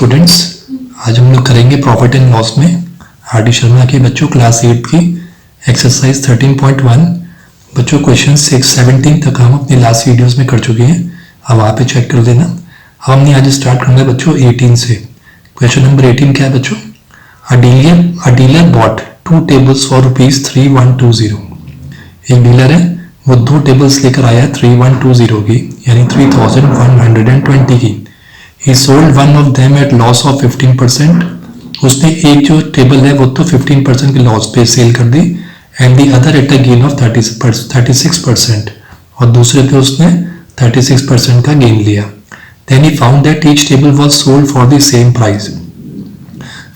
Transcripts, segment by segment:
Students, आज हम लोग करेंगे प्रॉफिट एंड लॉस में आर डी शर्मा के बच्चों क्लास 8 की एक्सरसाइज 13.1। बच्चों क्वेश्चन 6-17 तक हम अपनी लास्ट वीडियोस में कर चुके हैं, अब वहाँ पे चेक कर देना। अब हमने आज स्टार्ट करना है बच्चों 18 से। क्वेश्चन नंबर 18 क्या है बच्चों? A dealer bought 2 tables for ₹3120। एक डीलर है, वो 2 टेबल्स लेकर आया 3120 की, यानी 3120 की। He sold one of them at loss of 15%। उसने एक जो टेबल है वो तो 15% के लॉस पे सेल कर दी, and the other at a gain of 36%, और दूसरे पे उसने 36% का गेन लिया। Then he found that each table was sold for the same price।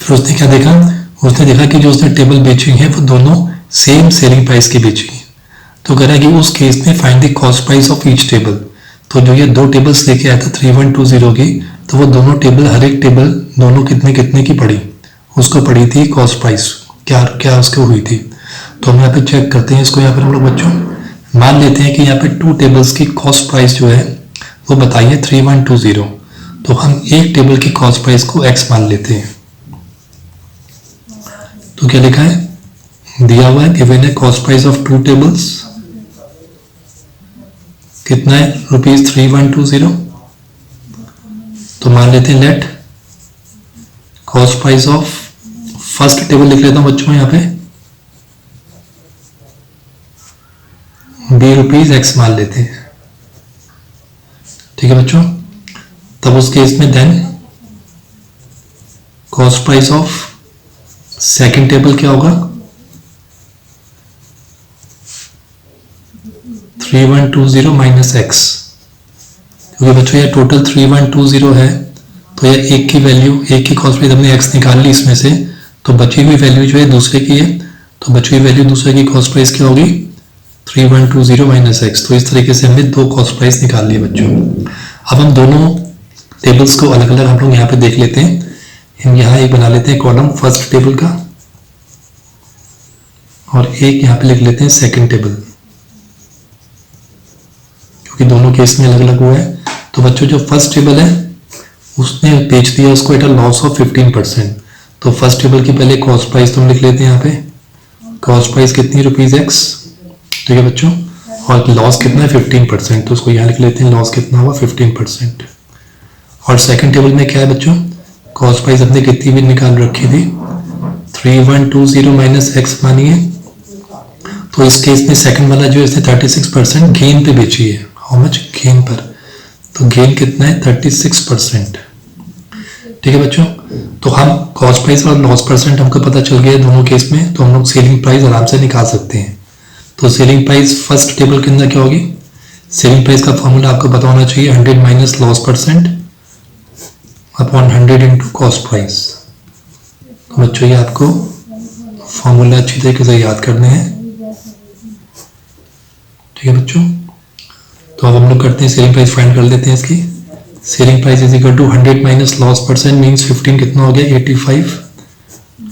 फिर उसने क्या देखा? उसने देखा कि जो उसने टेबल बेची है वो दोनों सेम सेलिंग प्राइस की बेची है। तो कह रहा है कि उस केस में find the cost price of each table. तो जो ये 2 टेबल्स लेके आया था 3120 की, तो वो दोनों टेबल, हर एक टेबल दोनों कितने कितने की पड़ी, उसको पड़ी थी कॉस्ट प्राइस क्या क्या उसको हुई थी। तो हम यहाँ पे चेक करते हैं इसको। यहाँ पर हम लोग बच्चों मान लेते हैं कि यहाँ पे 2 टेबल्स की कॉस्ट प्राइस जो है वो बताइए 3120। तो हम एक टेबल की कॉस्ट प्राइस को x मान लेते हैं। तो क्या लिखा है? दिया हुआ है गिवन है कॉस्ट प्राइस ऑफ 2 टेबल्स कितना है? ₹3120। तो मान लेते हैं let cost price of first table लिख लेता हूं बच्चों यहाँ पे ₹20 मान लेते हैं। ठीक है बच्चों, तब उस केस में then cost price of second table क्या होगा? 3120 माइनस x, क्योंकि बच्चों ये टोटल 3120 है, तो ये एक की वैल्यू, एक की कॉस्ट प्राइस हमने x निकाल ली इसमें से, तो बची हुई वैल्यू जो है दूसरे की है, तो बची हुई वैल्यू दूसरे की कॉस्ट प्राइस क्या होगी? 3120 माइनस x। तो इस तरीके से हमने 2 कॉस्ट प्राइस निकाल लिए बच्चों। अब हम दोनों टेबल्स को अलग अलग हम लोग यहाँ पे देख लेते हैं। हम यहाँ एक बना लेते हैं कॉलम फर्स्ट टेबल का, और एक यहाँ पे लिख लेते हैं सेकेंड टेबल, कि दोनों केस में अलग अलग हुआ है। तो बच्चों जो फर्स्ट टेबल है उसने बेच दिया उसको एट अ लॉस ऑफ 15%। तो फर्स्ट टेबल की पहले कॉस्ट प्राइस तो हम लिख लेते हैं यहाँ पे, कॉस्ट प्राइस कितनी ₹x। ठीक है बच्चों, और लॉस कितना है 15%, तो उसको यहाँ लिख लेते हैं लॉस कितना हुआ 15%। और सेकंड टेबल में क्या है बच्चों? कॉस्ट प्राइस अपने कितनी भी निकाल रखी थी 3120 माइनस x मानी है। तो इस केस में सेकंड वाला जो इसने 36% गेन पे बेची है। How much? गेन पर। तो गेन कितना है? 36%। ठीक है बच्चों, तो हम कॉस्ट प्राइस और लॉस परसेंट हमको पता चल गया दोनों केस में, तो हम लोग सेलिंग प्राइस आराम से निकाल सकते हैं। तो सेलिंग प्राइस फर्स्ट टेबल के अंदर क्या होगी? सेलिंग प्राइस का फॉर्मूला आपको पता होना चाहिए 100 minus loss percent upon 100 into cost price. तो बच्चों ये आपको फॉर्मूला अच्छी तरीके से याद करने हैं। ठीक है बच्चों, तो अब हम लोग करते हैं सेलिंग प्राइस फाइंड कर लेते हैं इसकी। Selling price is equal to 100 minus loss percent means 15 कितना हो गया 85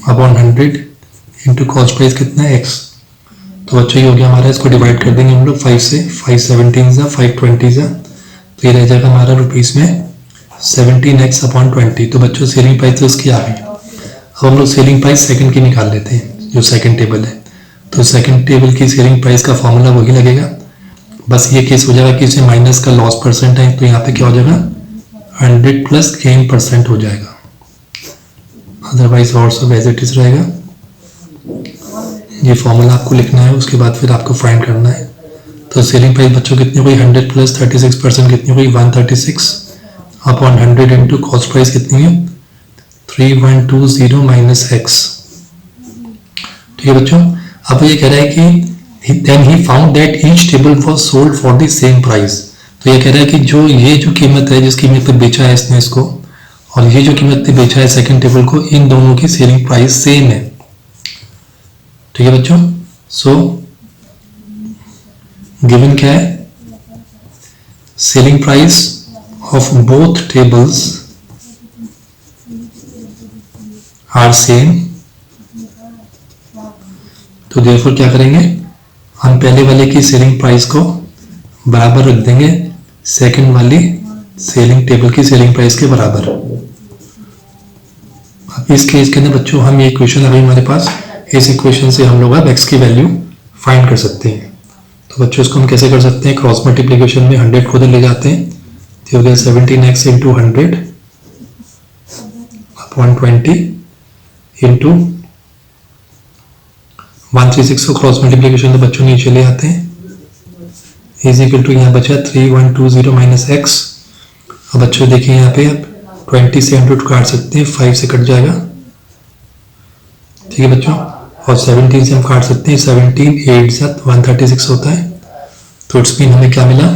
अपॉन 100 इंटू कॉस्ट प्राइस कितना है x। तो बच्चों ये हो गया हमारा, इसको डिवाइड कर देंगे हम लोग 5 से, 5 17 जा 5 20 जा, तो ये रह जाएगा हमारा रुपीस में 17x अपॉन 20। तो बच्चों सेलिंग प्राइस तो इसकी आ गई। अब हम लोग सेलिंग प्राइस सेकंड की निकाल लेते हैं, जो सेकंड टेबल है। तो सेकंड टेबल की सेलिंग प्राइस का फॉर्मूला वही लगेगा, बस ये केस हो जाएगा कि इसमें माइनस का लॉस परसेंट है, तो यहाँ पे क्या हो जाएगा 100 प्लस गेन परसेंट हो जाएगा, अदरवाइज और सब एज इट इज रहेगा। ये फॉर्मूला आपको लिखना है, उसके बाद फिर आपको फाइंड करना है। तो सेलिंग प्राइस बच्चों कितनी हुई? 100 प्लस 36% कितनी हुई? 136 अपॉन 100 इंटू कॉस्ट प्राइस कितनी है 3120 माइनस x। ठीक है बच्चों, अब ये कह रहा है कि then he found that each table was sold for the same price। तो ये कह रहा है कि ये जो कीमत है, जिस कीमत पे बेचा है इसने इसको, और ये जो कीमत पे बेचा है सेकंड टेबल को, इन दोनों की सेलिंग प्राइस सेम है। ठीक है बच्चों, सो गिवन क्या है? Selling price of both tables are same. तो देयरफॉर क्या करेंगे? हम पहले वाले की सेलिंग प्राइस को बराबर रख देंगे सेकंड वाली सेलिंग टेबल की सेलिंग प्राइस के बराबर। अब इस केस के अंदर बच्चों हम ये इक्वेशन अभी हमारे पास, इस इक्वेशन से हम लोग अब x की वैल्यू फाइंड कर सकते हैं। तो बच्चों इसको हम कैसे कर सकते हैं, क्रॉस मल्टीप्लिकेशन में 100 को उधर ले जाते हैं, तो हो गया 17x इंटू 100 अपॉन 20 इंटू 136 को क्रॉस मल्टीप्लिकेशन तो बच्चों नीचे ले आते हैं, इज इक्वल टू यहाँ बचा 3120 माइनस एक्स। अब बच्चों देखिए यहाँ पे अब 20 से 100 काट सकते हैं, 5 से कट जाएगा, ठीक है बच्चों, और 17 से हम काट सकते हैं, 17 8 7 136 होता है। तो इट्स मीन हमें क्या मिला,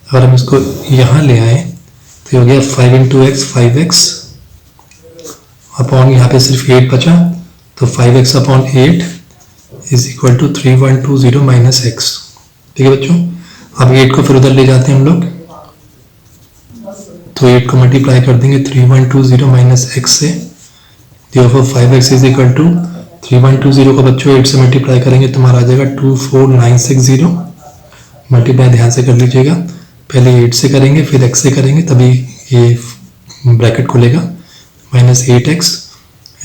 अगर हम इसको यहाँ ले आए तो हो गया 5 इंटू एक्स 5x अपॉन यहाँ पे सिर्फ 8 बचा, तो 5x upon 8 is equal to 3120 minus x. ठीक है बच्चों, अब 8 को फिर उधर ले जाते हैं हम लोग, तो 8 को मल्टीप्लाई कर देंगे 3120 माइनस एक्स से, therefore 5x is equal to 3120 को बच्चों 8 से मल्टीप्लाई करेंगे तो हमारा आ जाएगा 24960। मल्टीप्लाई ध्यान से कर लीजिएगा, पहले 8 से करेंगे फिर x से करेंगे तभी ये ब्रैकेट खुलेगा, माइनस 8x,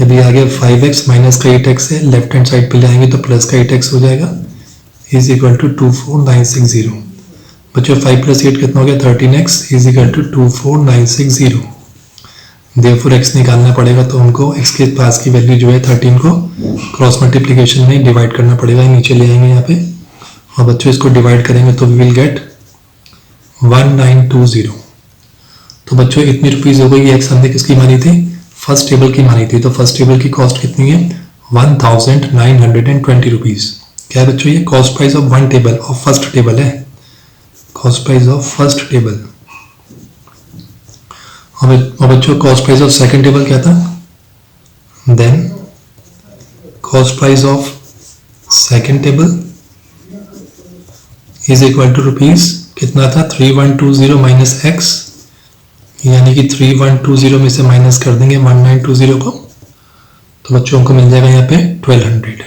यदि आ गया 5x माइनस का 8x है, लेफ्ट हैंड साइड पे ले आएंगे तो प्लस का 8x हो जाएगा, इज इक्वल टू 24960। बच्चों 5 प्लस 8 कितना हो गया 13x is equal to 24960। Therefore x निकालना पड़ेगा, तो हमको x के पास की वैल्यू जो है 13 को क्रॉस मल्टीप्लिकेशन में डिवाइड करना पड़ेगा, नीचे ले आएंगे यहाँ पे, और बच्चों इसको डिवाइड करेंगे तो वी विल गेट 1920। तो बच्चों इतनी रुपीज हो गई, x हमने किसकी मानी थी, फर्स्ट टेबल की मानी थी, तो फर्स्ट टेबल की कॉस्ट कितनी है 1920 रुपीज। क्या है बच्चों, ये cost price of one table of first table है, cost price of first table. और बच्चों cost price of second table क्या था, then cost price of second table is equal to rupees कितना था 3120 माइनस एक्स, यानी कि 3120 में से माइनस कर देंगे 1920 को, तो बच्चों को मिल जाएगा यहाँ पे 1200।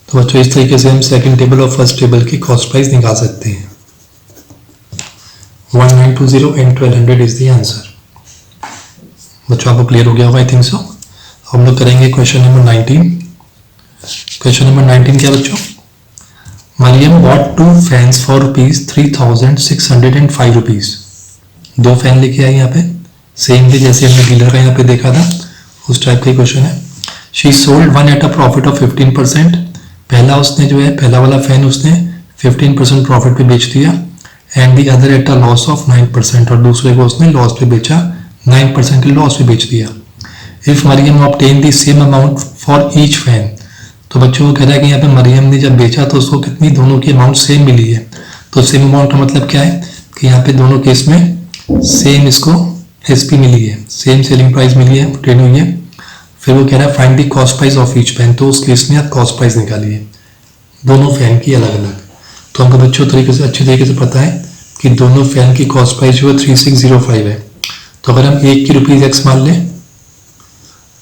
तो बच्चों इस तरीके से हम सेकंड टेबल और फर्स्ट टेबल की कॉस्ट प्राइस निकाल सकते हैं। 1920 एंड 1200 इज द आंसर। बच्चों आपको क्लियर हो गया होगा, आई थिंक सो। हम लोग करेंगे क्वेश्चन नंबर 19। क्वेश्चन नंबर 19 क्या बच्चों, Mariam bought 2 fans for ₹3605 rupees. 2 fan लेके आई यहाँ पे, सेम भी जैसे हमने डीलर का यहाँ पे देखा था उस टाइप का क्वेश्चन है। She sold one at a profit of 15%। पहला उसने जो है, पहला वाला फैन उसने 15% प्रॉफिट पे बेच दिया, and the other at a loss of 9%, और दूसरे को उसने लॉस पे बेचा, 9% के लॉस पे बेच दिया। If Mariam obtain the same amount for each fan, तो बच्चों को कह रहा है कि यहाँ पे मरियम ने जब बेचा तो उसको कितनी, दोनों की अमाउंट सेम मिली है। तो सेम अमाउंट का मतलब क्या है कि यहाँ पे दोनों केस में सेम इसको एसपी मिली है, सेम सेलिंग प्राइस मिली है, ट्रेड हुई है। फिर वो कह रहा है find the cost price of each fan, तो उस केस में आप कॉस्ट प्राइस निकालिए दोनों फैन की अलग अलग। तो हमको बच्चों तरीके से अच्छे तरीके से पता है कि दोनों फैन की कॉस्ट प्राइस जो है 3605 है। तो अगर हम एक की रुपीज एक्स मान लें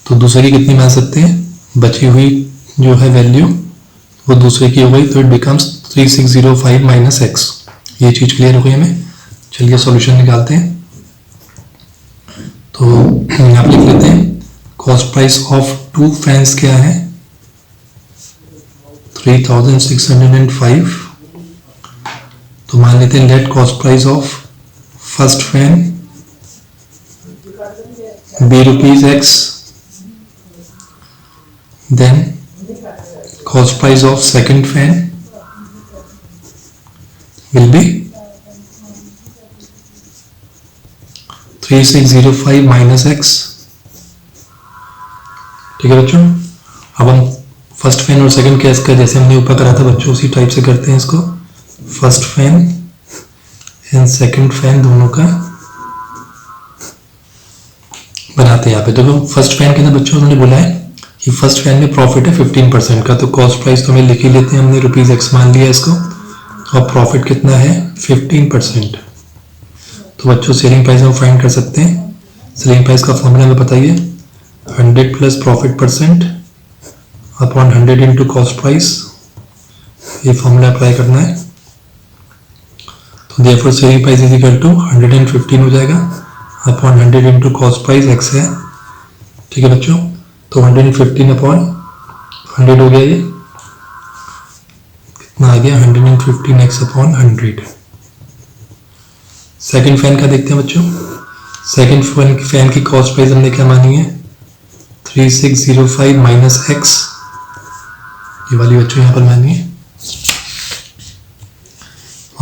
तो दूसरे की कितनी मान सकते हैं, बची हुई जो है वैल्यू वो दूसरे की हो गई, तो इट बिकम्स 3605 माइनस एक्स। ये चीज क्लियर हो गई हमें। चलिए सॉल्यूशन निकालते हैं। तो यहाँ पे लिख लेते हैं कॉस्ट प्राइस ऑफ 2 फैंस क्या है 3605। तो मान लेते हैं let cost price of first fan be rupees x, then cost price of second fan will be 3605 minus x। ठीक है बच्चों, अब हम फर्स्ट फैन और सेकंड केस का जैसे हमने ऊपर करा था बच्चों उसी टाइप से करते हैं इसको। First fan and second fan दोनों का बनाते हैं यहाँ पे। तो फर्स्ट फैन के अंदर बच्चों उन्होंने बोला है कि फर्स्ट फैन में प्रॉफिट है 15% का, तो कॉस्ट प्राइस तो हमें लिख ही लेते हैं, हमने रुपीज एक्स मान लिया इसको, और प्रॉफिट कितना है 15%। तो बच्चों सेलिंग प्राइस हम फाइंड कर सकते हैं। सेलिंग प्राइस का फॉर्मूला हमें बताइए, 100 plus profit percent upon 100 into cost price, ये फॉर्मूला अप्लाई करना है। तो therefore selling price is equal to 115 हो जाएगा upon 100 into cost price x है, ठीक है बच्चों। तो 115 अपॉन 100 हो गया, ये कितना आ गया 115 एक्स अपॉन 100। सेकंड फैन का देखते हैं बच्चों। सेकंड फैन की कॉस्ट प्राइस हमने क्या मानी है 3605 माइनस एक्स, ये वाली बच्चों यहाँ पर मानी है।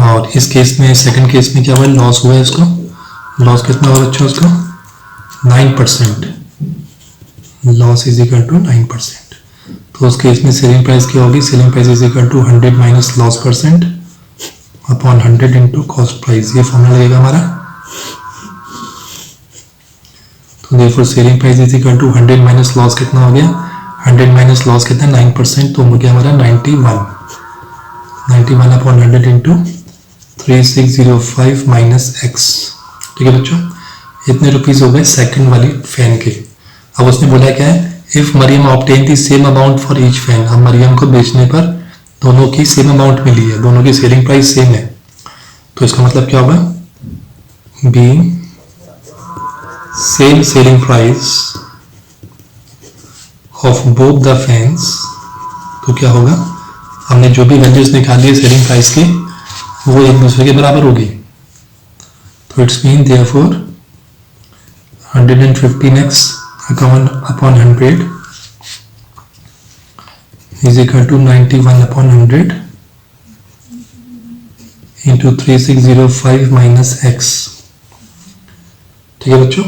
और इस केस में सेकंड केस में क्या हुआ लॉस हुआ है, इसको लॉस कितना हुआ बच्चों उसका 9%, लॉस इज इक्वल टू 9%। तो उस केस में सेलिंग प्राइस क्या होगी, selling price is equal to 100 minus loss percent upon 100 into cost price, ये फॉर्मूला लगेगा हमारा। तो therefore selling price is equal to 100 minus loss कितना हो गया 100 माइनस लॉस कितना 9%, तो हो गया हमारा 91 अपॉन 100 इंटू 3605 माइनस एक्स, ठीक है बच्चों। इतने रुपीज हो गए सेकंड वाली फैन के। अब उसने बोला क्या है if Mariam obtain the same amount for each fan, हम मरियम को बेचने पर दोनों की सेम अमाउंट मिली है, दोनों की सेलिंग प्राइस सेम है। तो इसका मतलब क्या होगा being same selling price of both the fans, तो क्या होगा हमने जो भी वैल्यूज निकाली है सेलिंग प्राइस की वो एक दूसरे के बराबर होगी। तो it's mean therefore 115x upon 100 is equal to 91 upon 100 into 3605 minus x, ठीक है बच्चों।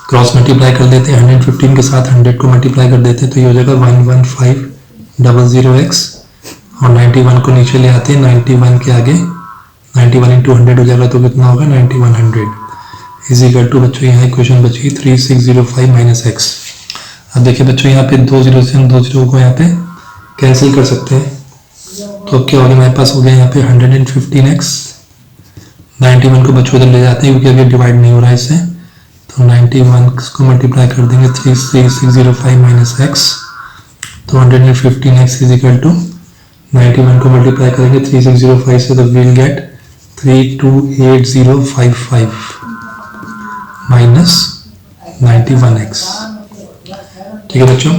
क्रॉस मल्टीप्लाई कर देते हैं 115 के साथ 100 को मल्टीप्लाई कर देते हैं, तो ये हो जाएगा 11500x और 91 को नीचे ले आते हैं, 91 के आगे 91 इंटू 100 हो जाएगा, तो कितना होगा 9100 इज इक्वल टू बच्चों यहाँ इक्वेशन बची 3605 माइनस एक्स। अब देखिए बच्चों यहाँ पे 20 से हम 20 को यहाँ पे कैंसिल कर सकते हैं, तो अब क्या हो गया हमारे पास हो गया यहाँ पे 115x, 91 को बच्चों इधर ले जाते हैं क्योंकि अभी डिवाइड नहीं हो रहा है इससे, तो 91 को मल्टीप्लाई कर देंगे 3605 माइनस एक्स, तो 115x इज इक्वल टू 91 को मल्टीप्लाई करेंगे 3605 से, तो विल गेट 328,055 माइनस 91x, ठीक है बच्चों।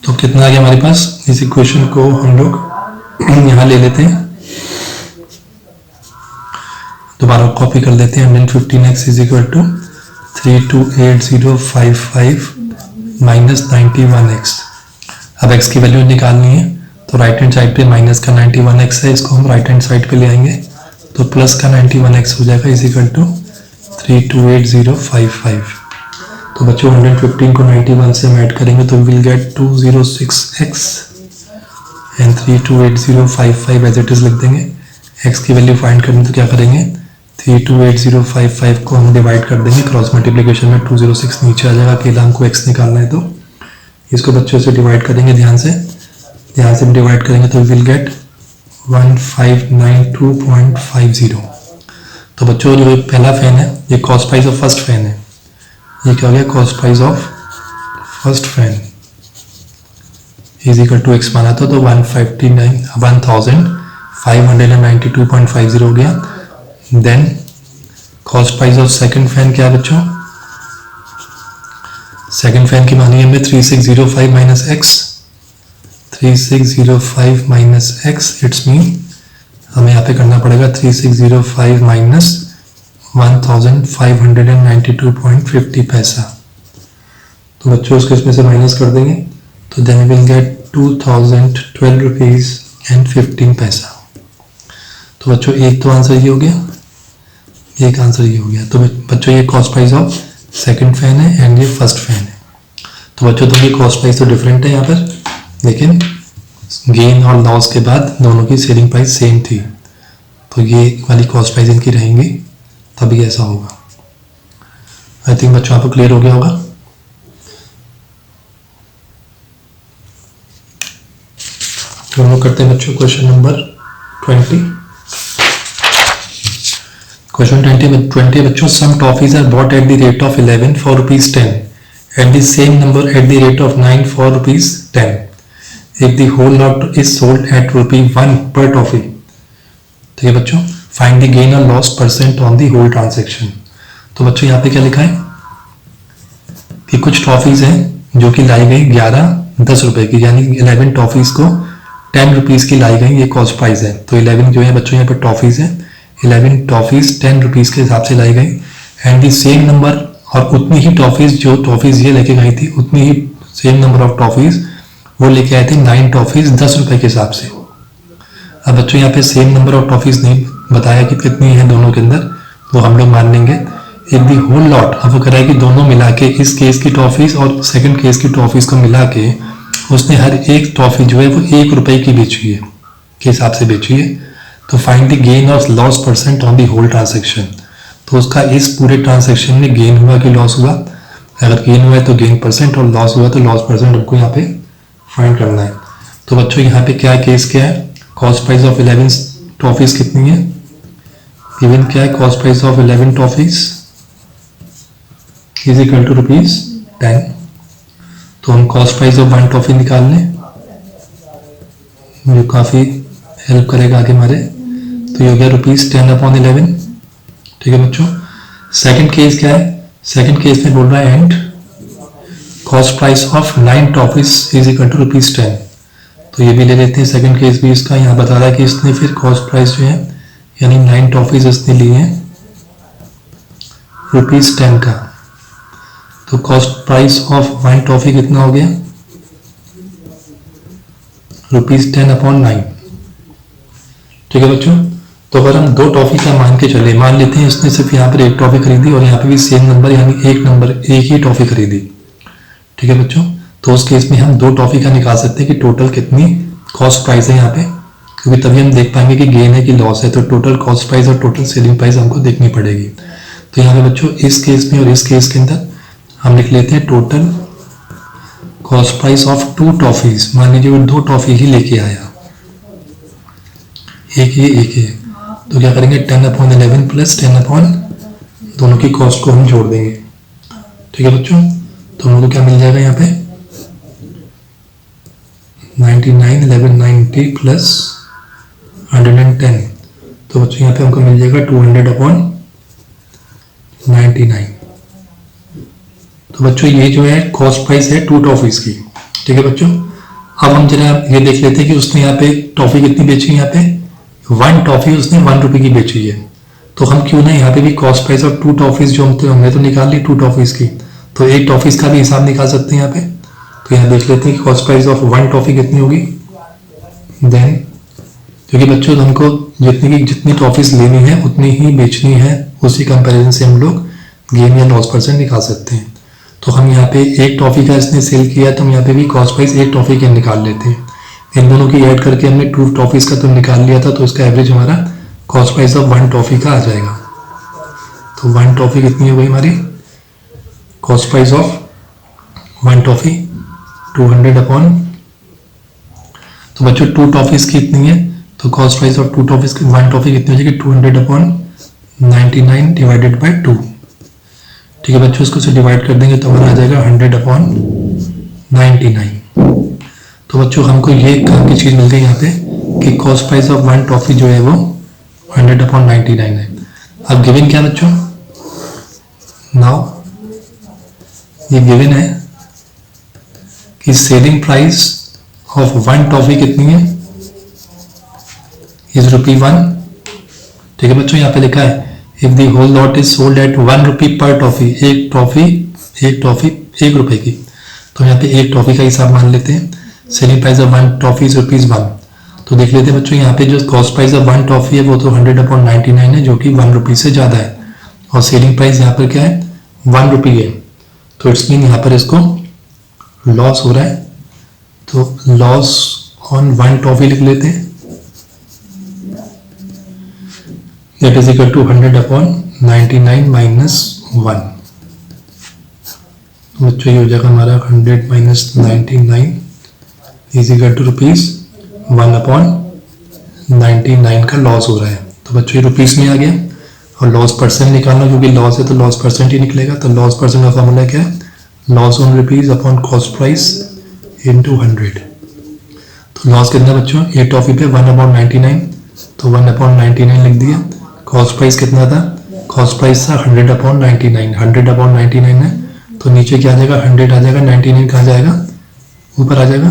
तो कितना आ गया हमारे पास, इस इक्वेशन को हम लोग यहाँ ले लेते हैं, दोबारा कॉपी कर लेते हैं 115x is equal to 328,055 minus 91x। अब x की वैल्यू निकालनी है, तो राइट हैंड साइड पे माइनस का 91x है, इसको हम राइट हैंड साइड पे ले आएंगे, तो प्लस का 91x हो जाएगा इज इक्वल टू 328,055। तो बच्चों 115 को 91 से हम ऐड करेंगे तो will get 206x and 328,055 as it is लिख देंगे। x की वैल्यू फाइंड करनी तो क्या करेंगे 328,055 को हम डिवाइड कर देंगे, क्रॉस मल्टीप्लिकेशन में 206 नीचे आ जाएगा, अकेला हमको x निकालना है, तो इसको बच्चों से डिवाइड करेंगे, ध्यान से डिवाइड करेंगे तो विल गेट 1592.50। तो बच्चों जो पहला फैन है ये cost price of first fan है, ये क्या हो गया cost price of first fan is equal to x माना था, तो 1592.50 हो गया। Then cost price of second fan क्या है बच्चों, सेकंड फैन की मानी हमने 3605 minus x, 3605 minus x, it's mean हमें यहाँ पे करना पड़ेगा 3605 माइनस 1592.50 पैसा। तो बच्चों उसको इसमें से माइनस कर देंगे, तो then will get 2012 rupees and 15 पैसा। तो बच्चों एक तो आंसर ये हो गया, एक आंसर ये हो गया। तो बच्चों ये cost price of second fan है एंड ये फर्स्ट फैन है। तो बच्चों दोनों की कॉस्ट प्राइस तो डिफरेंट है यहाँ पर, लेकिन गेन और लॉस के बाद दोनों की सेलिंग प्राइस सेम थी, तो ये वाली कॉस्ट प्राइस इनकी रहेंगी, तभी ऐसा होगा। आई थिंक बच्चों आपको क्लियर हो गया होगा। तो हम लोग करते हैं बच्चों क्वेश्चन नंबर 20। क्वेश्चन 20 बच्चों, some toffees are bought at the rate of 11 for ₹10 and the same number at the rate of 9 for ₹10 if the whole lot is sold at ₹1 per toffee। ठीक है बच्चों, find the gain or loss percent on the whole transaction। तो बच्चों यहाँ पे क्या लिखा है कि कुछ टॉफीज हैं जो कि लाई गई 10 रुपए की, यानी 11 टॉफीज को 10 रुपीज की लाई गई, ये कॉस्ट प्राइस है। तो 11 जो है बच्चों यहाँ पे टॉफीज है, 11 टॉफीज 10 रुपीज के हिसाब से लाई गई। एंड दी सेम नंबर, और उतनी ही टॉफीज, जो टॉफीज ये लेके गई थी उतनी ही सेम नंबर ऑफ टॉफीज वो लेके आए थे 9 टॉफीज 10 रुपए के हिसाब से। अब बच्चों यहाँ पे सेम नंबर ऑफ टॉफीज नहीं बताया कि कितनी है दोनों के अंदर, वो हम लोग मान लेंगे एक दी होल लॉट। अब वो कह रहा है कि दोनों मिला के, इस केस की टॉफीज और सेकंड केस की टॉफीज को मिला के उसने हर एक टॉफी जो है वो 1 रुपए की बेची है, के हिसाब से बेची है। तो फाइंड द गेन और loss percent on the whole transaction. तो उसका इस पूरे ट्रांजेक्शन में गेन हुआ कि लॉस हुआ, अगर गेन हुआ है तो गेन परसेंट, और लॉस हुआ तो लॉस परसेंट हमको यहाँ पे फाइंड करना है। तो बच्चों यहाँ पे क्या केस क्या है, कॉस्ट प्राइस ऑफ 11 टॉफीज कितनी है, गिवन क्या है, cost price of 11 toffees is equal to ₹10। तो हम कॉस्ट प्राइस ऑफ 1 टॉफी निकाल लें, जो काफ़ी हेल्प करेगा आगे हमारे। तो ये हो गया ₹10/11। ठीक है बच्चों। सेकंड केस क्या है, सेकंड केस में बोल रहा है and cost price of 9 toffees is equal to ₹10। तो ये भी ले लेते हैं सेकंड केस भी इसका। यहाँ बता रहा है कि इसने फिर कॉस्ट प्राइस जो है यानी 9 टॉफीज इसने ली है ₹10 का। तो कॉस्ट प्राइस ऑफ 1 टॉफी कितना हो गया, ₹10/9। ठीक है बच्चों। तो अगर हम 2 टॉफी का मान के चले, मान लेते हैं इसने सिर्फ यहाँ पर 1 टॉफी खरीदी और यहाँ पे भी सेम नंबर यानी एक ही टॉफी खरीदी। ठीक है बच्चों। तो उस केस में हम 2 टॉफी का निकाल सकते हैं कि टोटल कितनी कॉस्ट प्राइस है यहाँ पे, क्योंकि तभी हम देख पाएंगे कि गेन है कि लॉस है। तो टोटल कॉस्ट प्राइस और टोटल सेलिंग प्राइस हमको देखनी पड़ेगी। तो यहाँ पे बच्चों इस केस में और इस केस के अंदर हम लिख लेते हैं total cost price of 2 toffees. मान लीजिए वो 2 टॉफी ही लेके आया, एक ये, तो क्या करेंगे 10/11 प्लस 10 दोनों की कॉस्ट को हम जोड़ देंगे। ठीक है बच्चों। तो हम लोग को क्या मिल जाएगा यहाँ पे 99, 1190 प्लस 110। तो बच्चों यहाँ पे हमको मिल जाएगा 200/99। तो बच्चों ये जो है कॉस्ट प्राइस है 2 टॉफीज की। ठीक है बच्चों। अब हम जरा ये देख लेते हैं कि उसने यहाँ पे टॉफी कितनी बेची है, यहाँ पे 1 टॉफी उसने 1 रुपए की बेची है। तो हम क्यों ना यहाँ पे भी कॉस्ट प्राइस ऑफ 2 टॉफीज जो हमने तो निकाल ली 2 टॉफीज की, तो 1 टॉफीज का भी हिसाब निकाल सकते हैं यहाँ पे। तो यहाँ देख लेते हैं कि कॉस्ट प्राइस ऑफ 1 टॉफी कितनी होगी। देन क्योंकि बच्चों हमको जितनी टॉफीज लेनी है उतनी ही बेचनी है, उसी कंपैरिजन से हम लोग गेन या लॉस परसेंट निकाल सकते हैं। तो हम यहाँ पे 1 टॉफी का इसने सेल किया, तो हम यहाँ पे भी कॉस्ट प्राइस 1 टॉफी के निकाल लेते हैं। इन दोनों की ऐड करके हमने 2 टॉफीज का तो निकाल लिया था, तो इसका एवरेज हमारा कॉस्ट प्राइस ऑफ 1 टॉफी का आ जाएगा। तो 1 टॉफी कितनी हो गई हमारी, कॉस्ट प्राइस ऑफ 1 टॉफी 200 तो बच्चों 2 टॉफीज की इतनी है, तो कॉस्ट प्राइस ऑफ 2 टॉफीज की 1 टॉफी कितनी हो जाएगी 200/99 डिवाइडेड बाई 2। ठीक है बच्चों। इसको से डिवाइड कर देंगे तो हमारा आ जाएगा 100/99। तो बच्चों हमको ये काम की चीज मिल गई यहाँ पे कि कॉस्ट प्राइस ऑफ 1 टॉफी जो है वो 100/99 है। अब गिवन क्या बच्चों, नाउ ये गिवन है कि सेलिंग प्राइस ऑफ 1 टॉफी कितनी है, इज ₹1। ठीक है बच्चों। यहाँ पे लिखा है if the whole lot is sold at ₹1 per toffee, एक टॉफी 1 रुपए की। तो यहाँ पे 1 टॉफी का हिसाब मान लेते हैं। Selling price of 1 toffee is ₹1। तो देख लेते हैं बच्चों यहाँ पे जो कॉस्ट प्राइस ऑफ 1 टॉफी है वो तो 100/99 है, जो कि ₹1 से ज्यादा है, और सेलिंग प्राइस यहाँ पर क्या है ₹1 है। तो इट्स मीन यहाँ पर इसको लॉस हो रहा है, तो लॉस ऑन 1 टॉफी लिख लेते हैं, that is equal to 100/99 minus 1। तो बच्चों ये हो जाएगा हमारा 100 माइनस 99 इज इक्वल टू ₹1/99 का लॉस हो रहा है। तो बच्चों ये रुपीस में आ गया, और लॉस परसेंट निकालना, क्योंकि लॉस है तो लॉस परसेंट ही निकलेगा। तो लॉस परसेंट का फॉर्मूला क्या है, loss on rupees upon cost price into 100। तो लॉस कितना बच्चों, 1 टॉफी पे 1/99, तो 1/99 लिख दिया। कॉस्ट प्राइस कितना था, कॉस्ट प्राइस था 100/99, 100/99 है तो नीचे क्या आ जाएगा, 100 आ जाएगा, 99 कहाँ जाएगा, ऊपर आ जाएगा,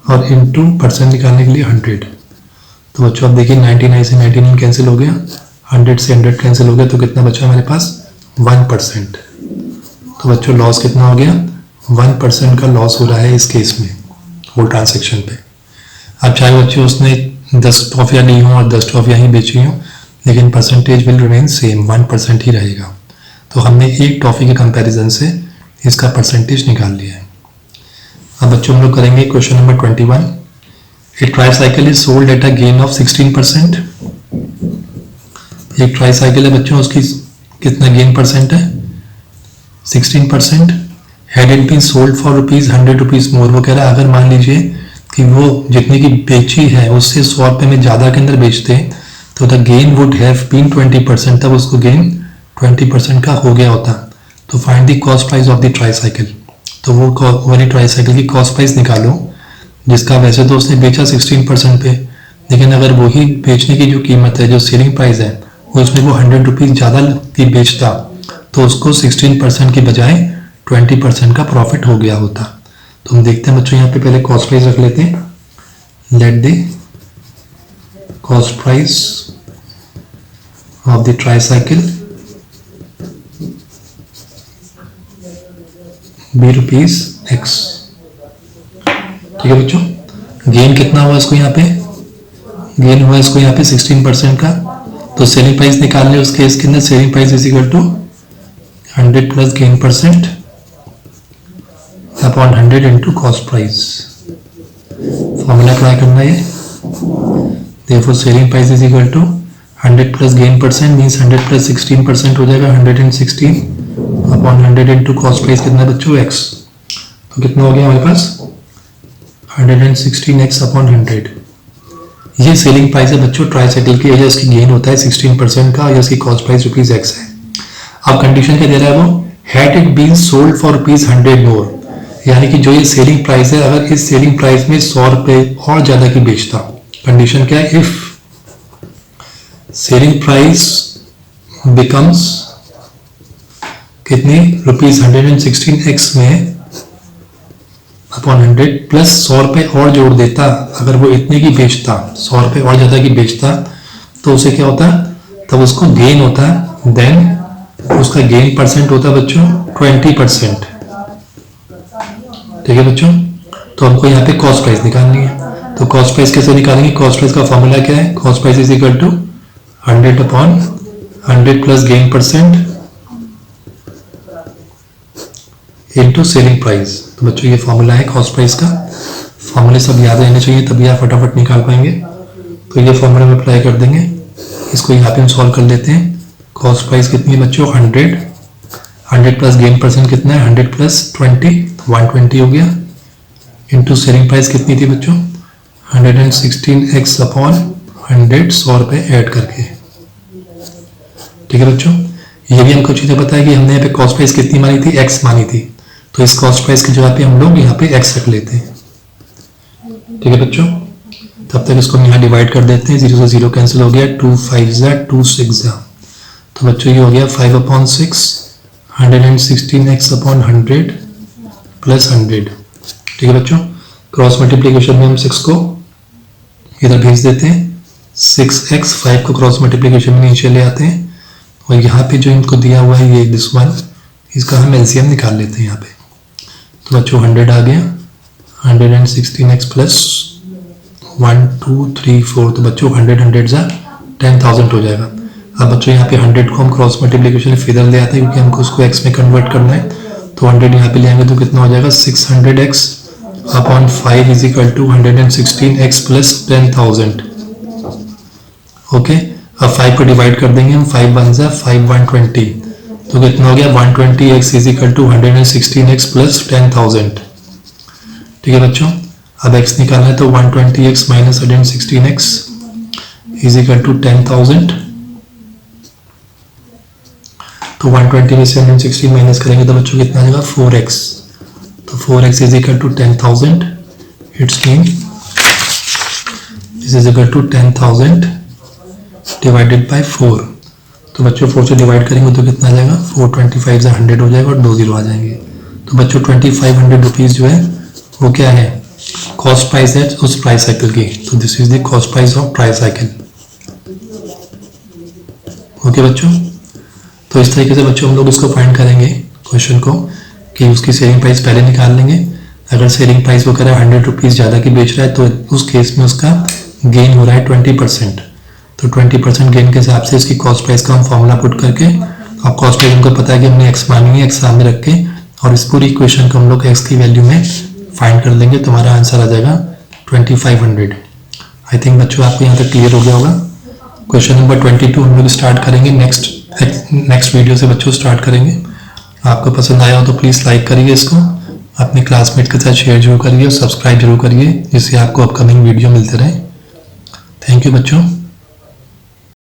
और इनटू परसेंट निकालने के लिए 100। तो बच्चों अब देखिए 99 से 99 कैंसिल हो गया, 100 से 100 कैंसिल हो गया, तो कितना बचा हमारे पास, 1%। तो बच्चों लॉस कितना हो गया, 1% का लॉस हो रहा है इस केस में, होल ट्रांसेक्शन पे। अब चाहे बच्चों उसने 10 टॉफियाँ ली हों और 10 टॉफियाँ ही बेची हों, लेकिन परसेंटेज विल रिमेन सेम, 1% ही रहेगा। तो हमने एक टॉफी के कंपैरिजन से इसका परसेंटेज निकाल लिया है। अब बच्चों हम लोग करेंगे question number 21। A tricycle is sold eight a gain of 16%। एक ट्राईसाइकिल है बच्चों, उसकी कितना गेन परसेंट है, 16%। Had it been sold for ₹100 more. वो कह रहा है अगर मान लीजिए कि वो जितने की बेची है उससे 100 रुपये में ज़्यादा के अंदर बेचते तो the gain would have been 20%, तब उसको गेन 20% का हो गया होता। तो find the cost price of the tricycle. तो वो वाली ट्राईसाइकिल की कॉस्ट प्राइस निकालो जिसका वैसे तो उसने बेचा 16% पे, लेकिन अगर वही बेचने की जो कीमत है, जो सेलिंग प्राइस है, वो उसमें वो ₹100 ज़्यादा की बेचता तो उसको 16% की बजाय 20% का प्रॉफिट हो गया होता। तो हम देखते हैं बच्चों, यहाँ पे पहले कॉस्ट प्राइस रख लेते हैं। Let the cost price of the tricycle be ₹X। ठीक है बच्चों, गेन कितना हुआ इसको, यहाँ पे गेन हुआ इसको यहाँ पे 16% का। तो सेलिंग प्राइस निकाल ले उस केस के अंदर, selling price is equal to 100 plus gain percent upon 100 into cost price. Formula apply करना है, therefore selling price is equal to 100 plus gain percent means 100 plus 16% हो जाएगा 116 अपॉन 100 इंटू कॉस्ट प्राइस कितना बच्चों, x। तो कितना हो गया हमारे पास, 116x अपॉन 100। ये सेलिंग प्राइस है बच्चों ट्राईसाइकिल की, या इसकी गेन होता है 16% का, या इसकी कॉस्ट प्राइस ₹X है। अब कंडीशन क्या दे रहा है वो, had it been sold for ₹100 more, यानी कि जो ये सेलिंग प्राइस है, अगर इस सेलिंग प्राइस में 100 रुपये और ज्यादा की बेचता। कंडीशन क्या है, इफ सेलिंग प्राइस बिकम्स कितनी, ₹116x में अपॉन 100 प्लस 100 रुपये और जोड़ देता, अगर वो इतने की बेचता, 100 रुपये और ज्यादा की बेचता, तो उसे क्या होता, तब उसको गेन होता, देन उसका गेन परसेंट होता बच्चों 20%। ठीक है बच्चों, तो हमको यहाँ पे कॉस्ट प्राइस निकालनी है। तो कॉस्ट प्राइस कैसे निकालेंगे, कॉस्ट प्राइस का फॉर्मूला क्या है, cost price is equal to 100 upon 100 plus gain percent into selling price. तो बच्चों ये फॉर्मूला है कॉस्ट प्राइस का, फॉर्मूले सब याद रहने चाहिए तभी आप फटाफट निकाल पाएंगे। तो ये फॉर्मूला में अप्लाई कर देंगे, इसको यहाँ पे हम सॉल्व कर लेते हैं। कॉस्ट प्राइस कितनी है बच्चों, 100 प्लस गेन परसेंट कितना है, 100 प्लस 20, 120 हो गया, इनटू सेलिंग प्राइस कितनी थी बच्चों, 116x अपॉन 100, 100 रुपये ऐड करके। ठीक है बच्चों, ये भी हमको चीजें पता है कि हमने यहाँ पे कॉस्ट प्राइस कितनी मानी थी, x मानी थी, तो इस कॉस्ट प्राइस की जगह पे हम लोग यहाँ पे x रख लेते हैं। ठीक है बच्चों, तब तक इसको यहाँ डिवाइड कर देते हैं, 0 से 0 कैंसिल हो गया, 2 5 जा 2 6 जा, तो बच्चों ये हो गया 5 अपॉन 6, 116x अपॉन 100 प्लस 100। ठीक है बच्चों, क्रॉस मल्टीप्लीकेशन में हम 6 को इधर भेज देते हैं, 6x 5 को क्रॉस मल्टीप्लीकेशन में नीचे ले आते हैं, और यहाँ पे जो इनको दिया हुआ है ये दिस वन, इसका हम एलसीएम निकाल लेते हैं यहाँ पे। तो बच्चों 100 आ गया, 116x प्लस 1 2 3 4, तो बच्चों 100 जा 10,000 हो जाएगा। अब बच्चों यहाँ पे 100 को हम क्रॉस मल्टीप्लीकेशन फिर ले आते हैं क्योंकि हमको उसको x में कन्वर्ट करना है। तो 100 यहाँ पे ले आएंगे तो कितना हो जाएगा, 600x upon 5 is equal to 116x plus 10,000। Okay, अब 5 को डिवाइड कर देंगे हम, 5 1 जा 5 120, तो कितना हो गया 120x is equal to 116x plus 10,000। ठीक है बच्चों, अब x निकालना है तो 120x minus 116x is equal to 10,000। तो 120 में से 116 माइनस करेंगे तो बच्चों कितना आ जाएगा 4x, तो 4x is equal to 10,000। It's mean this is equal to 10,000 divided by 4। तो बच्चों 4 से डिवाइड करेंगे तो कितना आ जाएगा, 425 से 100 हो जाएगा और 2 जीरो आ जाएंगे। तो बच्चों 2500 रुपीज़ जो है वो क्या है, कॉस्ट प्राइस है उस प्राइस साइकिल की। तो this is the cost price of price cycle. Okay बच्चों, तो इस तरीके से बच्चों हम लोग इसको फाइंड करेंगे क्वेश्चन को कि उसकी सेलिंग प्राइस पहले निकाल लेंगे। अगर सेलिंग प्राइस वो कह रहा है 100 रुपीज़ ज़्यादा की बेच रहा है तो उस केस में उसका गेन हो रहा है 20%। तो 20% गेन के हिसाब से इसकी कॉस्ट प्राइस का हम फॉर्मूला पुट करके, और कॉस्ट प्राइस हमको पता है कि हमने एक्स मानी है, एक्स सामने रख के, और इस पूरी इक्वेशन को हम लोग एक्स की वैल्यू में फाइंड कर लेंगे। तो हमारा आंसर आ जाएगा 2500। आई थिंक बच्चों आपको यहाँ तक क्लियर हो गया होगा। क्वेश्चन नंबर 22 हम लोग स्टार्ट करेंगे नेक्स्ट वीडियो से बच्चों स्टार्ट करेंगे। आपको पसंद आया हो तो प्लीज़ लाइक करिए इसको, अपने क्लासमेट के साथ शेयर जरूर करिए और सब्सक्राइब जरूर करिए, जिससे आपको अपकमिंग वीडियो मिलते रहे। थैंक यू बच्चों।